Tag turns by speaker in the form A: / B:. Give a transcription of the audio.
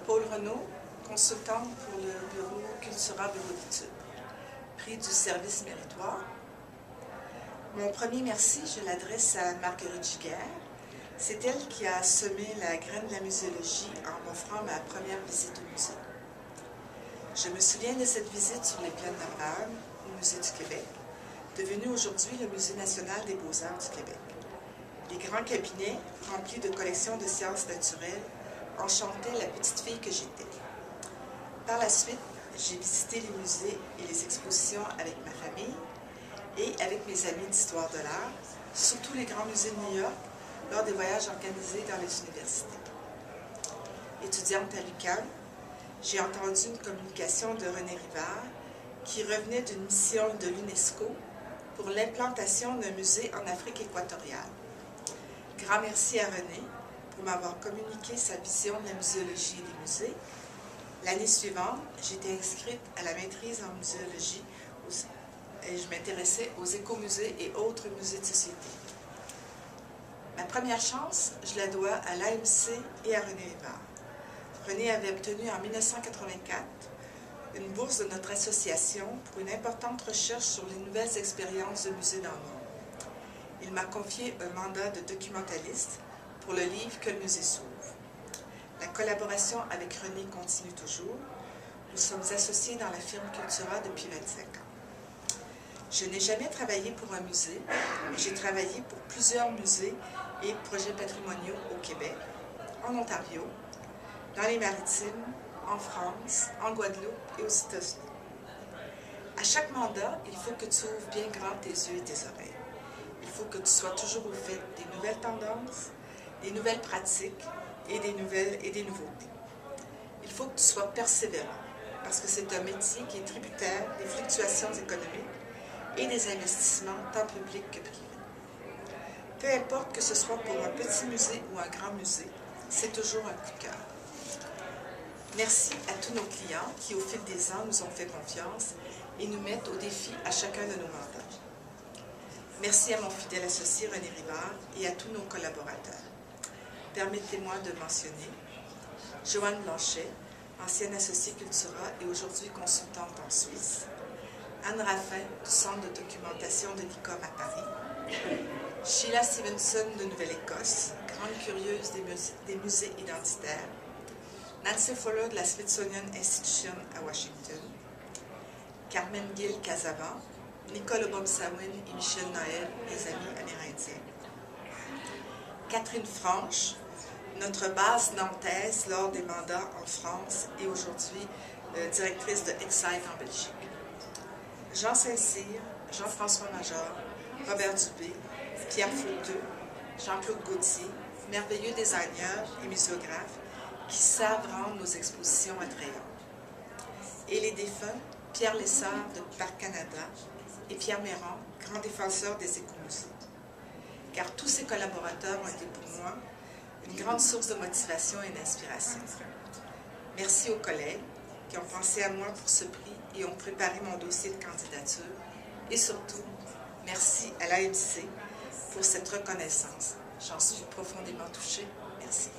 A: Paul Renaud, consultante pour le Bureau Cultura Bureau d'études. Prix du service méritoire. Mon premier merci, je l'adresse à Marguerite Giguère. C'est elle qui a semé la graine de la muséologie en m'offrant ma première visite au musée. Je me souviens de cette visite sur les plaines d'Arverne, au Musée du Québec, devenu aujourd'hui le Musée national des beaux-arts du Québec. Les grands cabinets, remplis de collections de sciences naturelles, enchantaient la petite fille que j'étais. Par la suite, j'ai visité les musées et les expositions avec ma famille et avec mes amis d'histoire de l'art, surtout les grands musées de New York, lors des voyages organisés dans les universités. Étudiante à l'UQAM, j'ai entendu une communication de René Rivard qui revenait d'une mission de l'UNESCO pour l'implantation d'un musée en Afrique équatoriale. Grand merci à René pour m'avoir communiqué sa vision de la muséologie et des musées. L'année suivante, j'étais inscrite à la maîtrise en muséologie et je m'intéressais aux écomusées et autres musées de société. Ma première chance, je la dois à l'AMC et à René Rivard. René avait obtenu en 1984 une bourse de notre association pour une importante recherche sur les nouvelles expériences de musées dans le monde. Il m'a confié un mandat de documentaliste pour le livre Que le musée s'ouvre. La collaboration avec René continue toujours. Nous sommes associés dans la firme Cultura depuis 25 ans. Je n'ai jamais travaillé pour un musée, mais j'ai travaillé pour plusieurs musées et projets patrimoniaux au Québec, en Ontario, dans les Maritimes, en France, en Guadeloupe et aux États-Unis. À chaque mandat, il faut que tu ouvres bien grand tes yeux et tes oreilles. Il faut que tu sois toujours au fait des nouvelles tendances, des nouvelles pratiques et des nouveautés. Il faut que tu sois persévérant, parce que c'est un métier qui est tributaire des fluctuations économiques et des investissements tant publics que privés. Peu importe que ce soit pour un petit musée ou un grand musée, c'est toujours un coup de cœur. Merci à tous nos clients qui, au fil des ans, nous ont fait confiance et nous mettent au défi à chacun de nos mandats. Merci à mon fidèle associé René Rivard et à tous nos collaborateurs. Permettez-moi de mentionner Joanne Blanchet, ancienne associée Cultura et aujourd'hui consultante en Suisse, Anne Raffin du Centre de documentation de l'ICOM à Paris, Sheila Stevenson de Nouvelle-Écosse, grande curieuse des musées identitaires, Nancy Fuller de la Smithsonian Institution à Washington, Carmen Gil Casavan, Nicole Obomsawin et Michel Noël, mes amis amérindiens, Catherine Franche, notre base nantaise lors des mandats en France et aujourd'hui directrice de Excite en Belgique, Jean Saint-Cyr, Jean-François Major, Robert Dubé, Pierre Fauteux, Jean-Claude Gauthier, merveilleux designers et muséographes qui savent rendre nos expositions attrayantes. Et les défunts, Pierre Lessard de Parc Canada et Pierre Méran, grand défenseur des écomusées. Car tous ces collaborateurs ont été pour moi une grande source de motivation et d'inspiration. Merci aux collègues qui ont pensé à moi pour ce prix et ont préparé mon dossier de candidature. Et surtout, merci à l'AMC pour cette reconnaissance. J'en suis profondément touchée. Merci.